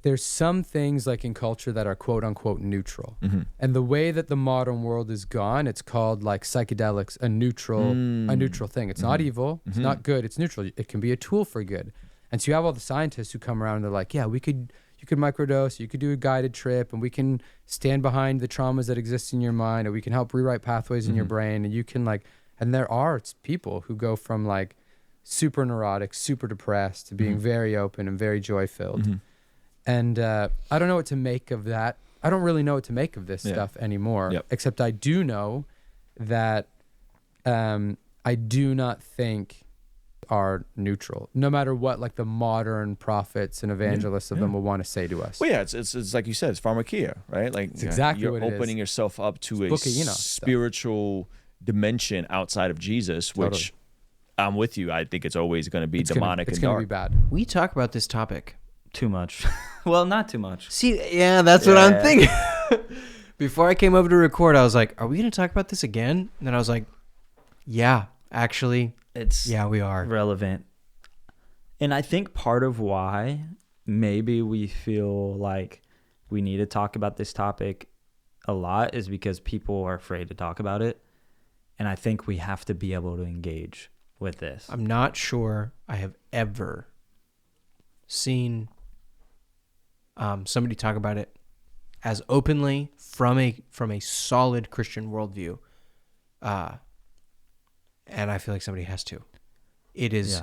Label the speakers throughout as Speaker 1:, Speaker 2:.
Speaker 1: there's some things like in culture that are quote unquote neutral. And the way that the modern world is gone, it's called like psychedelics, a neutral thing. It's not evil. It's not good. It's neutral. It can be a tool for good. And so you have all the scientists who come around and they're like, yeah, you could microdose, you could do a guided trip, and we can stand behind the traumas that exist in your mind, and we can help rewrite pathways in your brain. And you can like, and there are people who go from like super neurotic, super depressed to being very open and very joy filled. And I don't know what to make of that. I don't really know what to make of this stuff anymore, except I do know that I do not think are neutral, no matter what like the modern prophets and evangelists of them will want to say to us.
Speaker 2: Well, yeah, it's like you said, it's pharmakeia, right? Like
Speaker 1: it's exactly
Speaker 2: you're
Speaker 1: what it
Speaker 2: opening
Speaker 1: is.
Speaker 2: yourself up to a spiritual dimension outside of Jesus, which I'm with you. I think it's always going to be demonic and dark.
Speaker 1: It's going to be bad.
Speaker 3: We talk about this topic
Speaker 4: Too much. Well, not too much.
Speaker 3: See, yeah, that's what I'm thinking. Before I came over to record, I was like, are we going to talk about this again? And then I was like, yeah, actually, we are.
Speaker 4: Relevant. And I think part of why maybe we feel like we need to talk about this topic a lot is because people are afraid to talk about it. And I think we have to be able to engage with this.
Speaker 3: I'm not sure I have ever seen somebody talk about it as openly from a solid Christian worldview, and I feel like somebody has to. It is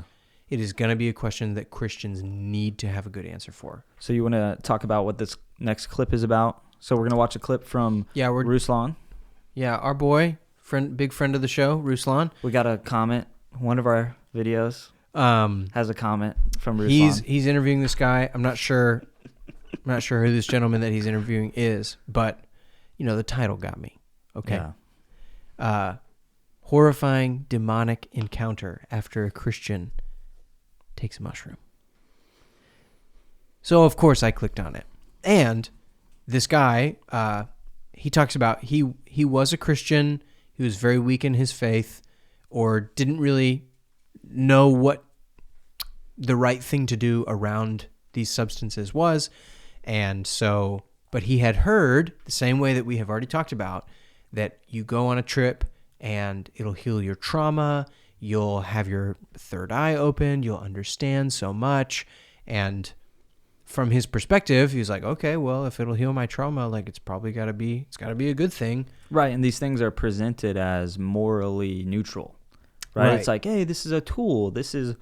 Speaker 3: going to be a question that Christians need to have a good answer for.
Speaker 4: So you want to talk about what this next clip is about? So we're going to watch a clip from Ruslan.
Speaker 3: Yeah, our boy, big friend of the show, Ruslan.
Speaker 4: We got a comment. One of our videos has a comment from Ruslan.
Speaker 3: He's interviewing this guy. I'm not sure who this gentleman that he's interviewing is, but the title got me. Okay. Yeah. Horrifying demonic encounter after a Christian takes a mushroom. So of course I clicked on it. And this guy, he talks about he was a Christian, he was very weak in his faith, or didn't really know what the right thing to do around these substances was. And so, but he had heard the same way that we have already talked about, that you go on a trip and it'll heal your trauma. You'll have your third eye opened. You'll understand so much. And from his perspective, he's like, okay, well, if it'll heal my trauma, like it's got to be a good thing.
Speaker 4: Right. And these things are presented as morally neutral, right? It's like, hey, this is a tool. This is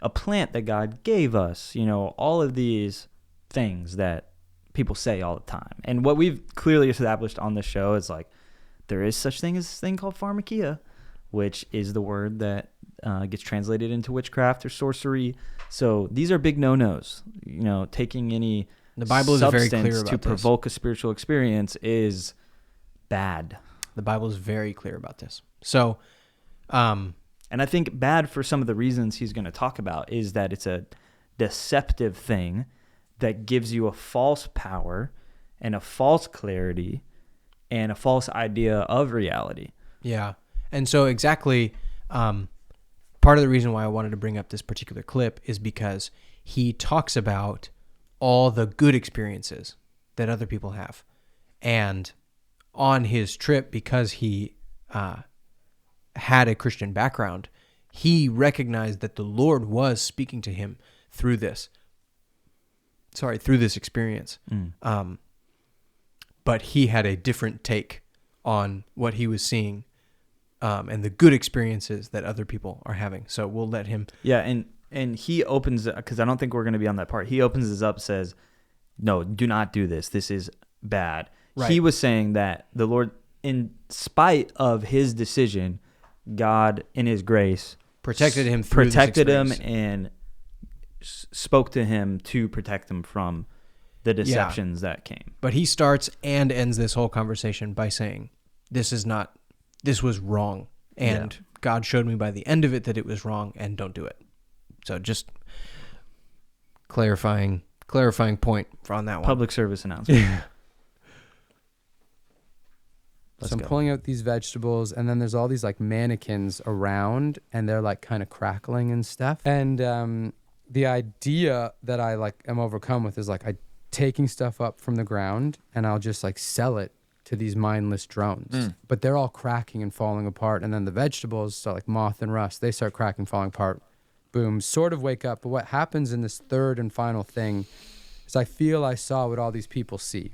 Speaker 4: a plant that God gave us, all of these things that people say all the time. And what we've clearly established on this show is like, there is such thing as this thing called pharmakeia, which is the word that gets translated into witchcraft or sorcery. So these are big no-nos. Taking any
Speaker 3: the Bible is very clear about
Speaker 4: to provoke a spiritual experience is bad.
Speaker 3: The Bible is very clear about this. So,
Speaker 4: and I think bad for some of the reasons he's going to talk about is that it's a deceptive thing that gives you a false power and a false clarity and a false idea of reality.
Speaker 3: Yeah. And so exactly, part of the reason why I wanted to bring up this particular clip is because he talks about all the good experiences that other people have. And on his trip, because he had a Christian background, he recognized that the Lord was speaking to him through this experience. But he had a different take on what he was seeing and the good experiences that other people are having. So we'll let him.
Speaker 4: Yeah, and he opens, because I don't think we're going to be on that part. He opens this up, says, no, do not do this. This is bad. Right. He was saying that the Lord, in spite of his decision, God, in his grace,
Speaker 3: protected him through
Speaker 4: protected him and spoke to him to protect him from the deceptions that came.
Speaker 3: But he starts and ends this whole conversation by saying, this was wrong. And God showed me by the end of it that it was wrong, and don't do it. So just clarifying point on that one.
Speaker 4: Public service announcement.
Speaker 1: So I'm pulling out these vegetables, and then there's all these like mannequins around, and they're like kind of crackling and stuff. And the idea that I like am overcome with is like, taking stuff up from the ground, and I'll just like sell it to these mindless drones. But they're all cracking and falling apart. And then the vegetables, so like moth and rust, they start cracking, falling apart. Boom, sort of wake up. But what happens in this third and final thing is I feel I saw what all these people see,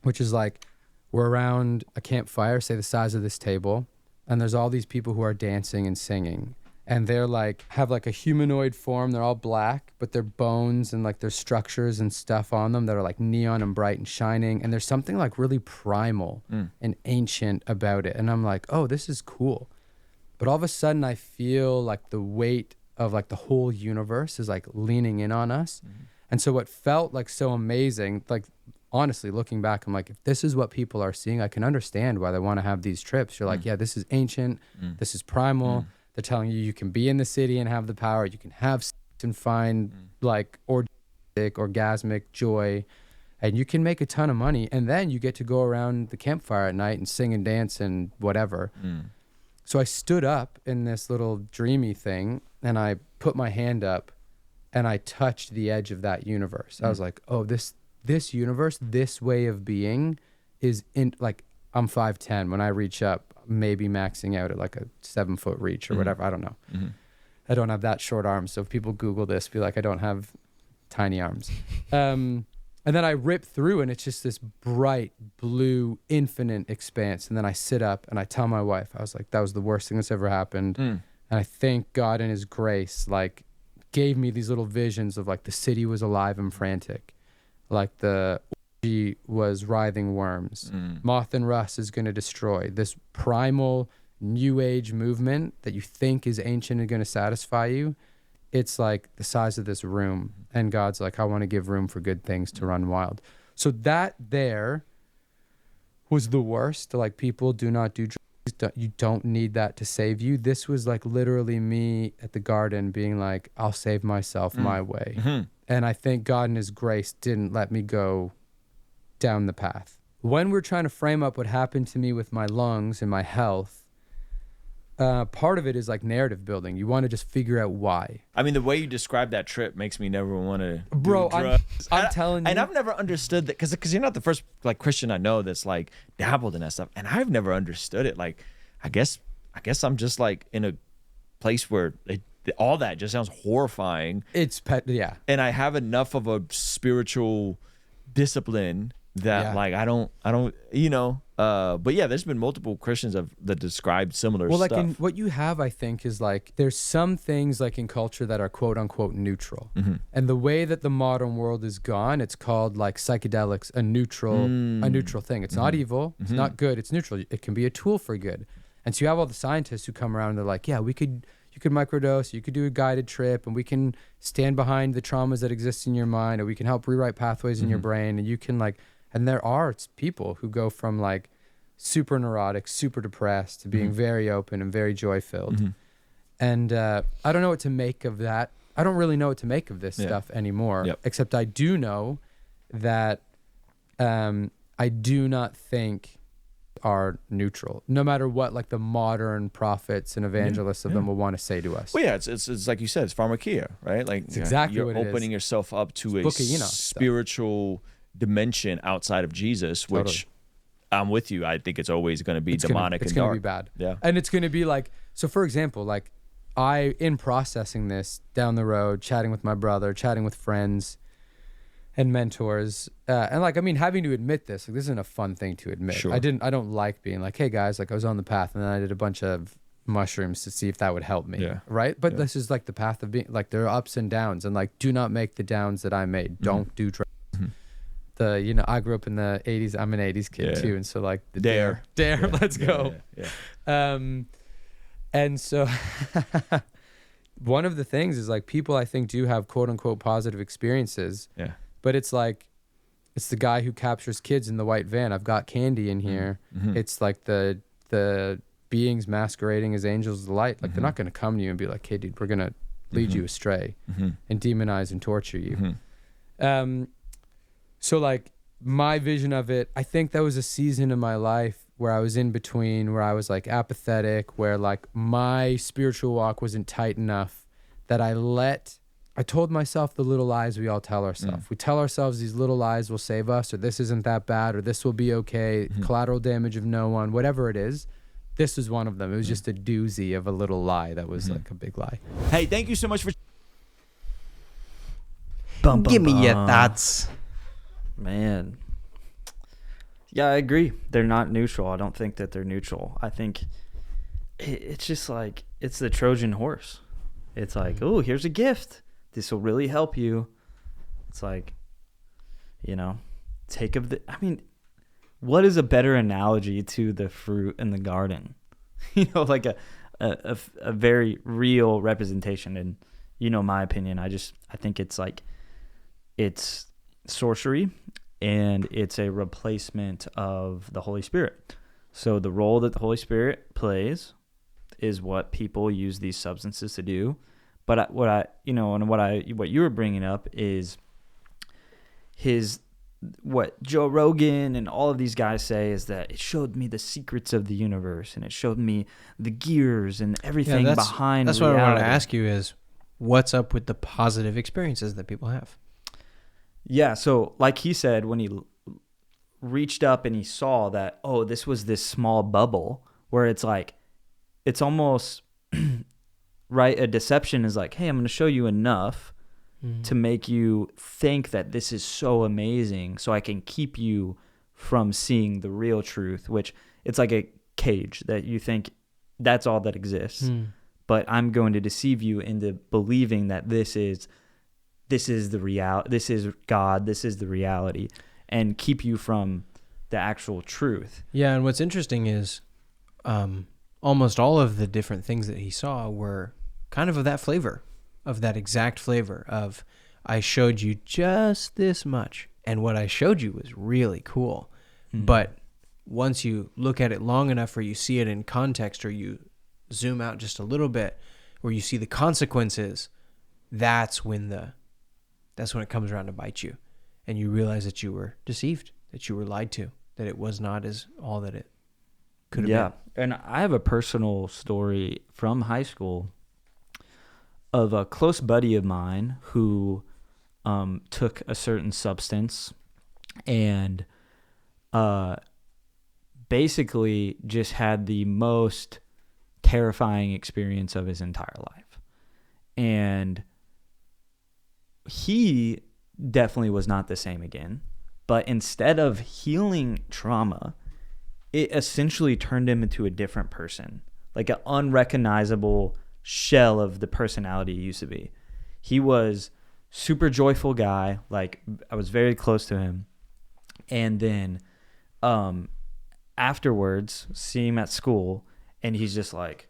Speaker 1: which is like we're around a campfire, say the size of this table, and there's all these people who are dancing and singing. And they're like, have like a humanoid form. They're all black, but their bones and like their structures and stuff on them that are like neon and bright and shining. And there's something like really primal and ancient about it. And I'm like, oh, this is cool. But all of a sudden I feel like the weight of like the whole universe is like leaning in on us. And so what felt like so amazing, like honestly looking back, I'm like, if this is what people are seeing, I can understand why they want to have these trips. You're like, yeah, this is ancient. This is primal. They're telling you can be in the city and have the power. You can have sex and find like orgasmic joy, and you can make a ton of money. And then you get to go around the campfire at night and sing and dance and whatever. So I stood up in this little dreamy thing, and I put my hand up, and I touched the edge of that universe. I was like, oh, this universe, this way of being is in like, I'm 5'10". When I reach up, maybe maxing out at like a 7-foot reach or whatever. I don't know. I don't have that short arms. So if people Google this, be like, I don't have tiny arms. And then I rip through, and it's just this bright blue, infinite expanse. And then I sit up and I tell my wife, I was like, that was the worst thing that's ever happened. And I thank God in his grace, like gave me these little visions of like the city was alive and frantic. Like the was writhing worms. Moth and rust is going to destroy this primal new age movement that you think is ancient and going to satisfy you. It's like the size of this room, and God's like, I want to give room for good things to run wild. So that there was the worst. Like, people do not do drugs. You don't need that to save you. This was like literally me at the garden being like, I'll save myself my way. And I think God in his grace didn't let me go down the path. When we're trying to frame up what happened to me with my lungs and my health, part of it is like narrative building. You want to just figure out why.
Speaker 2: I mean, the way you describe that trip makes me never want to
Speaker 1: Bro,
Speaker 2: do drugs.
Speaker 1: I'm telling you.
Speaker 2: And I've never understood that, because you're not the first like Christian I know that's like dabbled in that stuff. And I've never understood it. Like, I guess I'm just like in a place where all that just sounds horrifying.
Speaker 1: Yeah.
Speaker 2: And I have enough of a spiritual discipline that like I don't but yeah, there's been multiple Christians that described similar stuff.
Speaker 1: Well, like what you have, I think, is like there's some things like in culture that are quote unquote neutral. And the way that the modern world is gone, it's called like psychedelics, a neutral thing. It's not evil, it's not good, it's neutral. It can be a tool for good. And so you have all the scientists who come around and they're like, yeah, you could microdose, you could do a guided trip, and we can stand behind the traumas that exist in your mind, or we can help rewrite pathways in your brain, and you can like. And there are people who go from like super neurotic, super depressed to being very open and very joy-filled. And I don't know what to make of that. I don't really know what to make of this stuff anymore, except I do know that I do not think are neutral, no matter what like the modern prophets and evangelists of them will want to say to us.
Speaker 2: Well, yeah, it's like you said, it's pharmakeia, right? Like
Speaker 1: it's exactly
Speaker 2: you're
Speaker 1: what
Speaker 2: opening yourself up to a spiritual dimension outside of Jesus, which I'm with you. I think it's always going to be demonic and dark.
Speaker 1: It's going to be bad.
Speaker 2: Yeah.
Speaker 1: And it's going to be like, so for example, like in processing this down the road, chatting with my brother, chatting with friends and mentors, and like, I mean, having to admit this, like this isn't a fun thing to admit.
Speaker 2: Sure.
Speaker 1: I don't like being like, hey guys, like I was on the path and then I did a bunch of mushrooms to see if that would help me.
Speaker 2: Yeah.
Speaker 1: Right. But this is like the path of being like, there are ups and downs, and like, do not make the downs that I made. Don't do drugs. I grew up in the 80s. I'm an 80s kid too. And so like the dare, let's go. And so one of the things is like people I think do have quote unquote positive experiences. Yeah. But it's like, it's the guy who captures kids in the white van. I've got candy in here. It's like the beings masquerading as angels of the light. Like they're not going to come to you and be like, hey dude, we're going to lead you astray and demonize and torture you. So like my vision of it, I think that was a season in my life where I was in between, where I was like apathetic, where like my spiritual walk wasn't tight enough that I let I told myself the little lies we all tell ourselves. We tell ourselves these little lies will save us, or this isn't that bad, or this will be okay, collateral damage of no one, whatever it is. This was one of them. It was just a doozy of a little lie that was like a big lie.
Speaker 2: Hey, thank you so much for.
Speaker 3: Give me your thoughts.
Speaker 4: Man. Yeah, I agree. They're not neutral. I don't think that they're neutral. I think it's just like, it's the Trojan horse. It's like, oh, here's a gift. This will really help you. It's like, take of the, what is a better analogy to the fruit in the garden? Like a very real representation. And, my opinion, I think it's like, it's sorcery, and it's a replacement of the Holy Spirit. So the role that the Holy Spirit plays is what people use these substances to do. But what you were bringing up is what Joe Rogan and all of these guys say is that it showed me the secrets of the universe, and it showed me the gears and everything behind
Speaker 3: That's
Speaker 4: reality.
Speaker 3: what I wanted to ask you is, what's up with the positive experiences that people have?
Speaker 4: Yeah, so like he said, when he reached up and he saw that, oh, this was this small bubble where it's like, it's almost, right? A deception is like, hey, I'm going to show you enough to make you think that this is so amazing so I can keep you from seeing the real truth, which it's like a cage that you think that's all that exists. But I'm going to deceive you into believing that this is the reality, this is God, this is the reality, and keep you from the actual truth.
Speaker 3: Yeah, and what's interesting is almost all of the different things that he saw were kind of that flavor, of that exact flavor of, I showed you just this much, and what I showed you was really cool. But once you look at it long enough, or you see it in context, or you zoom out just a little bit, where you see the consequences, that's when it comes around to bite you, and you realize that you were deceived, that you were lied to, that it was not as all that it could have been.
Speaker 4: And I have a personal story from high school of a close buddy of mine who took a certain substance and basically just had the most terrifying experience of his entire life. And he definitely was not the same again. But instead of healing trauma, it essentially turned him into a different person, like an unrecognizable shell of the personality he used to be. He was super joyful guy. Like, I was very close to him. And then afterwards, see him at school, and he's just like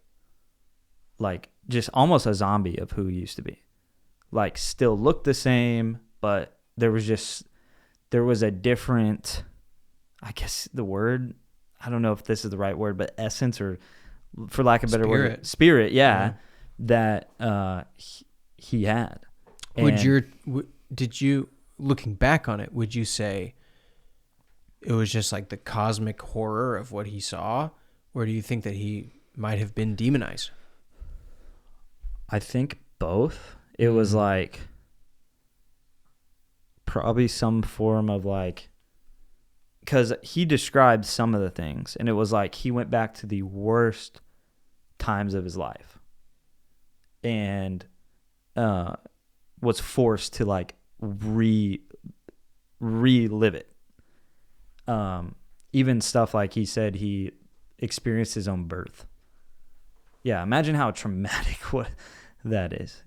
Speaker 4: just almost a zombie of who he used to be. Like, still looked the same, but there was a different, I guess the word, I don't know if this is the right word, but essence, or for lack of a better word, spirit, yeah. That he had.
Speaker 3: Did you, looking back on it, would you say it was just like the cosmic horror of what he saw, or do you think that he might have been demonized?
Speaker 4: I think both. It was like probably some form of like, because he described some of the things, and it was like he went back to the worst times of his life and was forced to like relive it. Even stuff like he said he experienced his own birth. Yeah, imagine how traumatic what that is,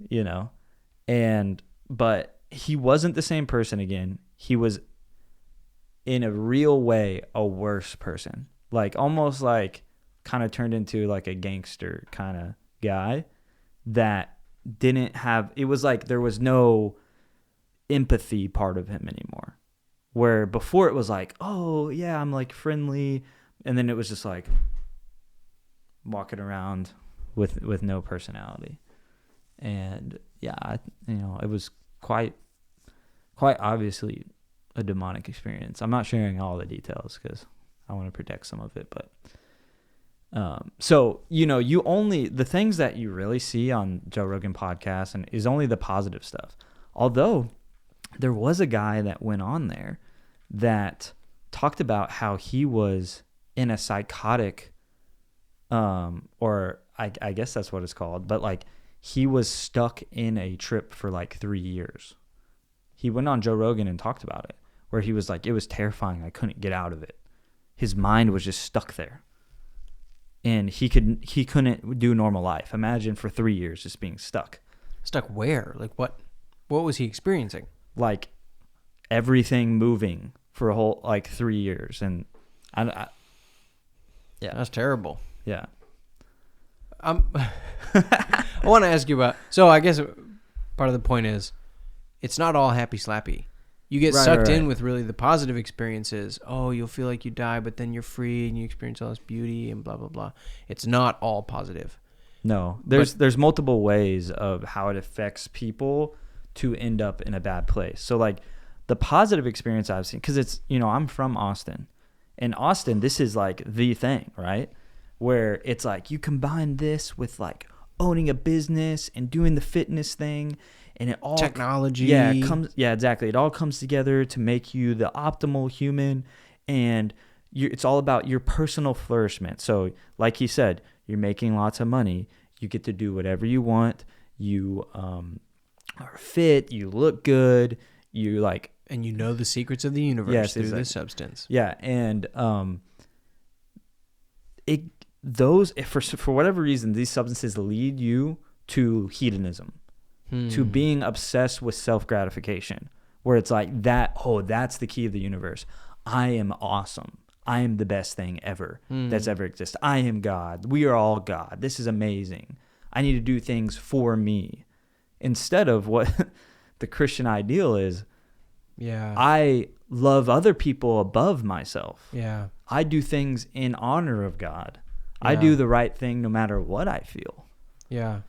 Speaker 4: but he wasn't the same person again. He was in a real way a worse person, like almost like kind of turned into like a gangster kind of guy that didn't have, it was like there was no empathy part of him anymore, where before it was like, oh yeah, I'm like friendly, and then it was just like walking around with no personality. And yeah, it was quite obviously a demonic experience. I'm not sharing all the details because I want to protect some of it, but So, you only, the things that you really see on Joe Rogan podcast and is only the positive stuff. Although there was a guy that went on there that talked about how he was in a psychotic, or I guess that's what it's called, but like he was stuck in a trip for like 3 years. He went on Joe Rogan and talked about it, where he was like, it was terrifying. I couldn't get out of it. His mind was just stuck there. And he couldn't do normal life. Imagine for 3 years just being stuck.
Speaker 3: Stuck where? Like what was he experiencing?
Speaker 4: Like everything moving for a whole like 3 years. And yeah,
Speaker 3: That's terrible.
Speaker 4: yeah.
Speaker 3: I want to ask you about, so I guess part of the point is it's not all happy slappy. You get sucked in with really the positive experiences. Oh, you'll feel like you die, but then you're free and you experience all this beauty and blah, blah, blah. It's not all positive.
Speaker 4: No, there's multiple ways of how it affects people to end up in a bad place. So like the positive experience I've seen, because it's, I'm from Austin. In Austin, this is like the thing, right? Where it's like you combine this with like owning a business and doing the fitness thing. And it all
Speaker 3: technology.
Speaker 4: Exactly. It all comes together to make you the optimal human, and it's all about your personal flourishment. So, like he said, you're making lots of money. You get to do whatever you want. You are fit. You look good. You like,
Speaker 3: and you know the secrets of the universe through this substance.
Speaker 4: Yeah, and for whatever reason, these substances lead you to hedonism. To being obsessed with self-gratification, where it's like that's the key of the universe. I am awesome. I am the best thing ever that's ever existed. I am God. We are all God. This is amazing. I need to do things for me. Instead of what the Christian ideal is, I love other people above myself.
Speaker 3: Yeah.
Speaker 4: I do things in honor of God. I do the right thing no matter what I feel.
Speaker 3: Yeah.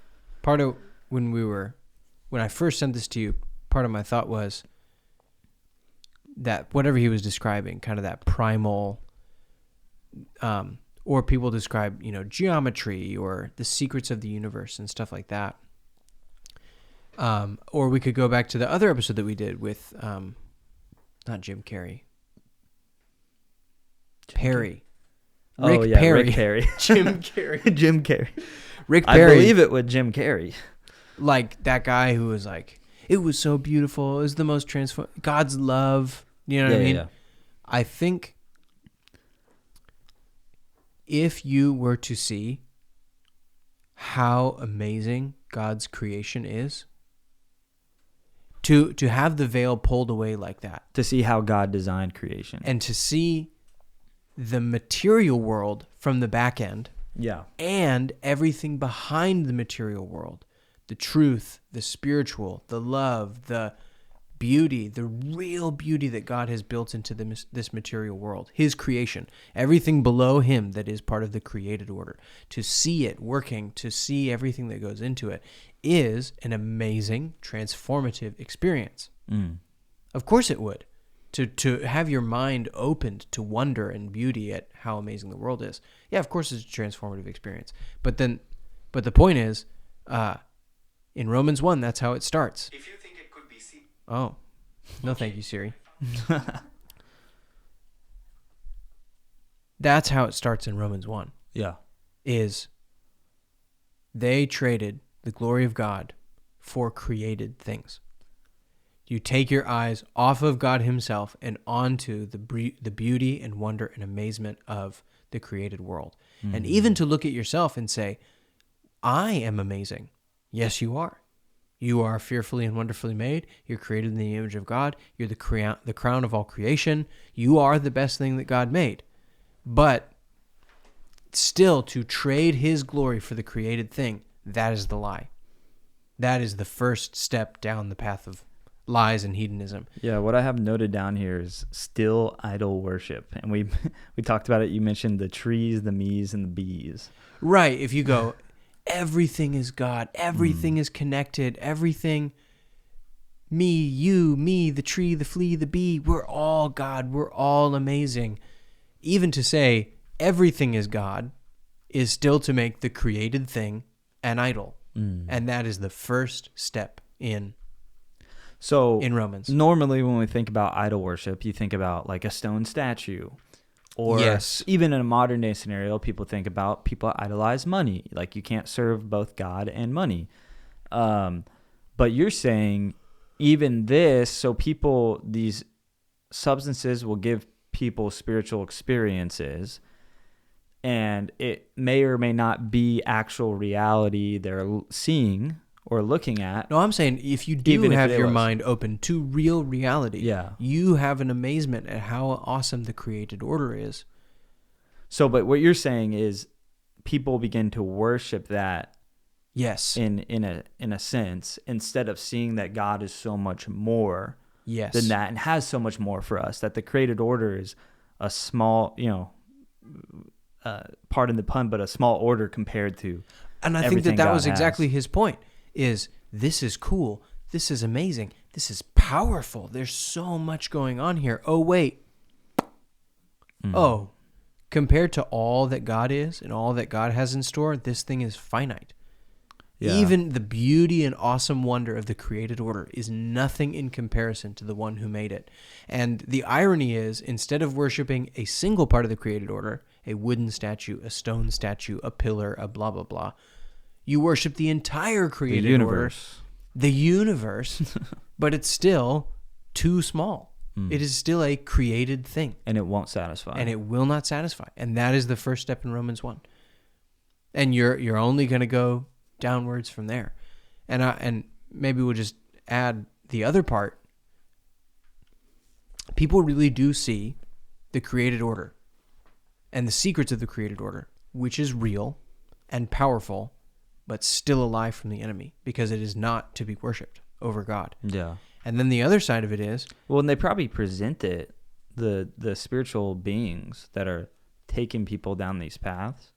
Speaker 3: Part of when I first sent this to you, part of my thought was that whatever he was describing, kind of that primal, or people describe, geometry or the secrets of the universe and stuff like that. Or we could go back to the other episode that we did with, not Jim Carrey. Perry. Rick Perry.
Speaker 4: Rick Perry.
Speaker 3: Jim Carrey.
Speaker 4: Jim Carrey.
Speaker 3: Rick Perry.
Speaker 4: I believe it with Jim Carrey.
Speaker 3: Like that guy who was like, it was so beautiful. It was the most God's love. You know what I mean? Yeah. I think if you were to see how amazing God's creation is, to have the veil pulled away like that.
Speaker 4: To see how God designed creation.
Speaker 3: And to see the material world from the back end.
Speaker 4: Yeah.
Speaker 3: And everything behind the material world. The truth, the spiritual, the love, the beauty, the real beauty that God has built into this material world, his creation, everything below him that is part of the created order. To see it working, to see everything that goes into it is an amazing, transformative experience. Of course it would. To have your mind opened to wonder and beauty at how amazing the world is. Yeah, of course it's a transformative experience. But the point is, in Romans 1, that's how it starts.
Speaker 5: If you think it could be seen.
Speaker 3: Oh. No, thank you, Siri. That's how it starts in Romans 1.
Speaker 4: Yeah.
Speaker 3: Is they traded the glory of God for created things. You take your eyes off of God himself and onto the beauty and wonder and amazement of the created world. Mm-hmm. And even to look at yourself and say, I am amazing. Yes, you are. You are fearfully and wonderfully made. You're created in the image of God. You're the crown of all creation. You are the best thing that God made. But still, to trade his glory for the created thing, that is the lie. That is the first step down the path of lies and hedonism.
Speaker 4: Yeah, what I have noted down here is still idol worship. And we talked about it. You mentioned the trees, the me's, and the bees.
Speaker 3: Right. If you go... Everything is God. Everything is connected. Everything, me, you, me, the tree, the flea, the bee, we're all God. We're all amazing. Even to say everything is God is still to make the created thing an idol. And that is the first step in Romans.
Speaker 4: Normally when we think about idol worship, you think about like a stone statue. Or even in a modern day scenario, people idolize money. Like you can't serve both God and money. But you're saying even this, so these substances will give people spiritual experiences, and it may or may not be actual reality they're seeing or looking at.
Speaker 3: No, I'm saying if you do have your mind open to real reality, you have an amazement at how awesome the created order is.
Speaker 4: So, but what you're saying is people begin to worship that.
Speaker 3: Yes.
Speaker 4: In a sense, instead of seeing that God is so much more
Speaker 3: than
Speaker 4: that and has so much more for us, that the created order is a small, pardon the pun, but a small order compared to
Speaker 3: and I think that was exactly his point, is this is cool, this is amazing, this is powerful, there's so much going on here. Oh, wait. Oh, compared to all that God is and all that God has in store, this thing is finite. Yeah. Even the beauty and awesome wonder of the created order is nothing in comparison to the one who made it. And the irony is, instead of worshiping a single part of the created order, a wooden statue, a stone statue, a pillar, a blah, blah, blah, you worship the entire created order, the universe, but it's still too small. It is still a created thing.
Speaker 4: And it won't satisfy.
Speaker 3: And it will not satisfy. And that is the first step in Romans 1. And you're only going to go downwards from there. And maybe we'll just add the other part. People really do see the created order and the secrets of the created order, which is real and powerful, but still alive from the enemy, because it is not to be worshipped over God.
Speaker 4: Yeah.
Speaker 3: And then the other side of it is,
Speaker 4: well, and they probably present it, the spiritual beings that are taking people down these paths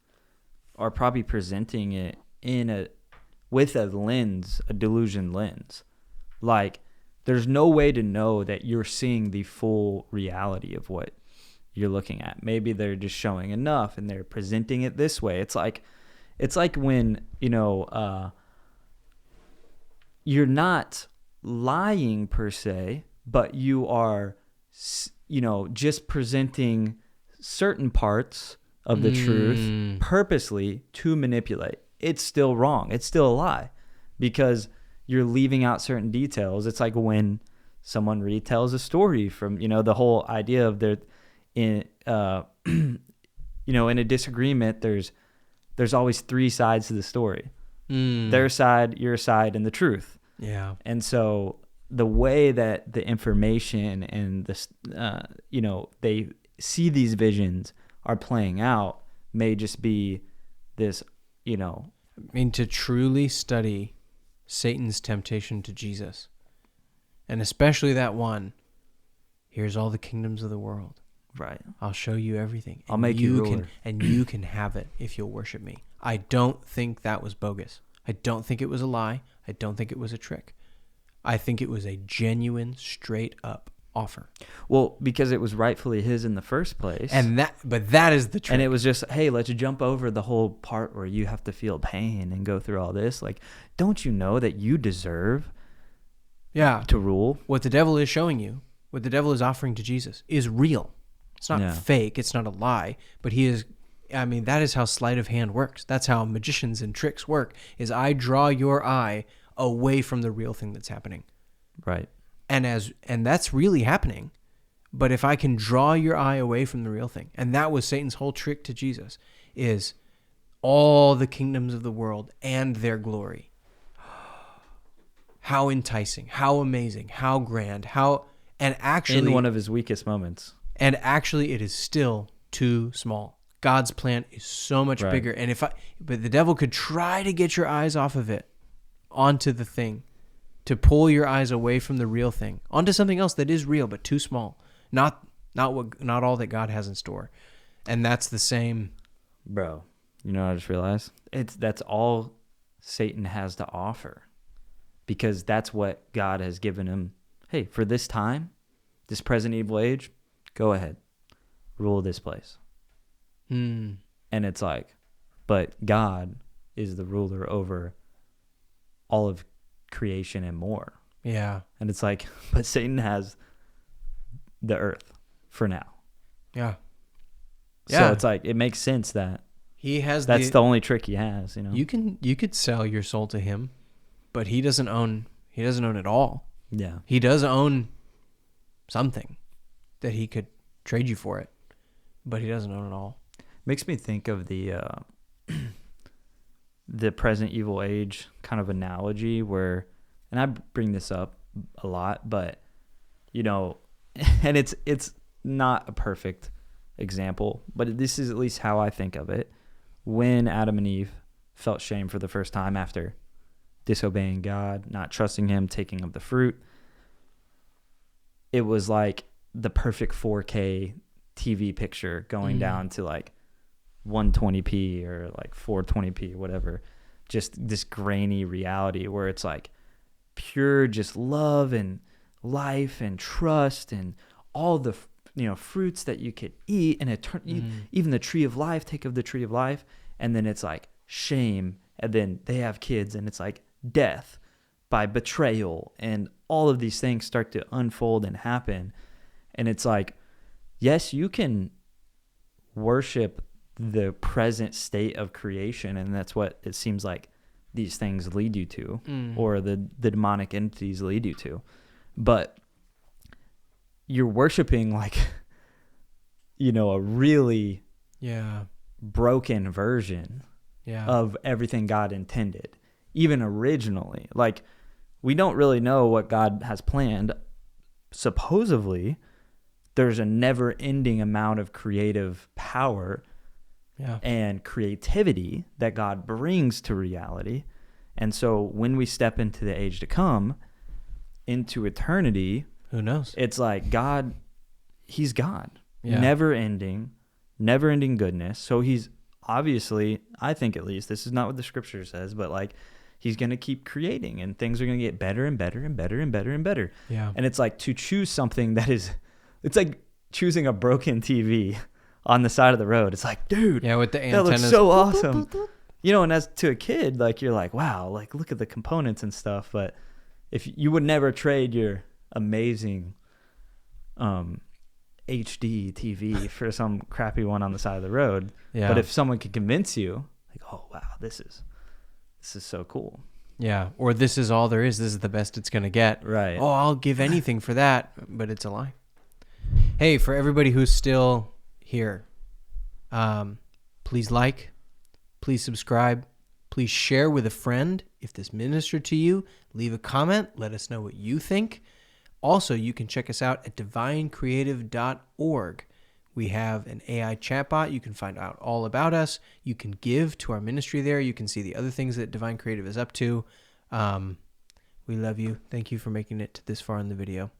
Speaker 4: are probably presenting it with a lens, a delusion lens. Like, there's no way to know that you're seeing the full reality of what you're looking at. Maybe they're just showing enough and they're presenting it this way. It's like when, you're not lying per se, but you are, just presenting certain parts of the truth purposely to manipulate. It's still wrong. It's still a lie because you're leaving out certain details. It's like when someone retells a story from, the whole idea of in a disagreement, there's always three sides to the story. Their side, your side, and the truth.
Speaker 3: Yeah.
Speaker 4: And so the way that the information and this, they see these visions are playing out may just be this,
Speaker 3: to truly study Satan's temptation to Jesus, and especially that one, here's all the kingdoms of the world.
Speaker 4: Right.
Speaker 3: I'll show you everything.
Speaker 4: I'll make you ruler.
Speaker 3: And you can have it if you'll worship me. I don't think that was bogus. I don't think it was a lie. I don't think it was a trick. I think it was a genuine, straight up offer.
Speaker 4: Well, because it was rightfully his in the first place.
Speaker 3: But that is the trick.
Speaker 4: And it was just, hey, let's jump over the whole part where you have to feel pain and go through all this. Like, don't you know that you deserve to rule?
Speaker 3: What the devil is showing you, what the devil is offering to Jesus is real. It's not fake. It's not a lie. But he is, that is how sleight of hand works. That's how magicians and tricks work, is I draw your eye away from the real thing that's happening.
Speaker 4: Right.
Speaker 3: And that's really happening. But if I can draw your eye away from the real thing, and that was Satan's whole trick to Jesus, is all the kingdoms of the world and their glory. How enticing, how amazing, how grand, and actually...
Speaker 4: in one of his weakest moments.
Speaker 3: And actually it is still too small. God's plan is so much bigger. And but the devil could try to get your eyes off of it, onto the thing, to pull your eyes away from the real thing, onto something else that is real but too small. Not all that God has in store. And that's the same.
Speaker 4: Bro, I just realized that's all Satan has to offer, because that's what God has given him. Hey, for this time, this present evil age, go ahead, rule this place. And it's like, but God is the ruler over all of creation and more.
Speaker 3: Yeah.
Speaker 4: And it's like, but Satan has the earth for now.
Speaker 3: Yeah.
Speaker 4: So it's like, it makes sense that
Speaker 3: he has
Speaker 4: that's the only trick he has, you know?
Speaker 3: You could sell your soul to him, but he doesn't own it all.
Speaker 4: Yeah.
Speaker 3: He does own something that he could trade you for it, but he doesn't own it all.
Speaker 4: Makes me think of the present evil age kind of analogy where, and I bring this up a lot, but you know, and it's not a perfect example, but this is at least how I think of it. When Adam and Eve felt shame for the first time after disobeying God, not trusting him, taking of the fruit, it was like the perfect 4K TV picture going down to like 120p or like 420p, whatever. Just this grainy reality where it's like pure just love and life and trust and all the fruits that you could eat and even the tree of life, take of the tree of life. And then it's like shame, and then they have kids and it's like death by betrayal, and all of these things start to unfold and happen. And it's like, yes, you can worship the present state of creation, and that's what it seems like these things lead you to, or the demonic entities lead you to. But you're worshiping like, a really broken version of everything God intended, even originally. Like, we don't really know what God has planned. Supposedly, there's a never-ending amount of creative power and creativity that God brings to reality. And so when we step into the age to come, into eternity,
Speaker 3: who knows?
Speaker 4: It's like God, he's God.
Speaker 3: Yeah.
Speaker 4: Never-ending goodness. So he's obviously, I think at least, this is not what the scripture says, but like he's going to keep creating, and things are going to get better and better and better and better and better.
Speaker 3: Yeah.
Speaker 4: And it's like to choose something it's like choosing a broken TV on the side of the road. It's like, dude,
Speaker 3: with the
Speaker 4: that
Speaker 3: antennas.
Speaker 4: looks so awesome. And as to a kid, like you're like, wow, like look at the components and stuff. But if you would never trade your amazing HD TV for some crappy one on the side of the road.
Speaker 3: Yeah.
Speaker 4: But if someone could convince you, like, oh wow, this is so cool.
Speaker 3: Yeah. Or this is all there is. This is the best it's going to get.
Speaker 4: Right.
Speaker 3: Oh, I'll give anything for that. But it's a lie. Hey, for everybody who's still here, please like, please subscribe, please share with a friend if this ministered to you. Leave a comment. Let us know what you think. Also, you can check us out at divinecreative.org. We have an AI chatbot. You can find out all about us. You can give to our ministry there. You can see the other things that Divine Creative is up to. We love you. Thank you for making it this far in the video.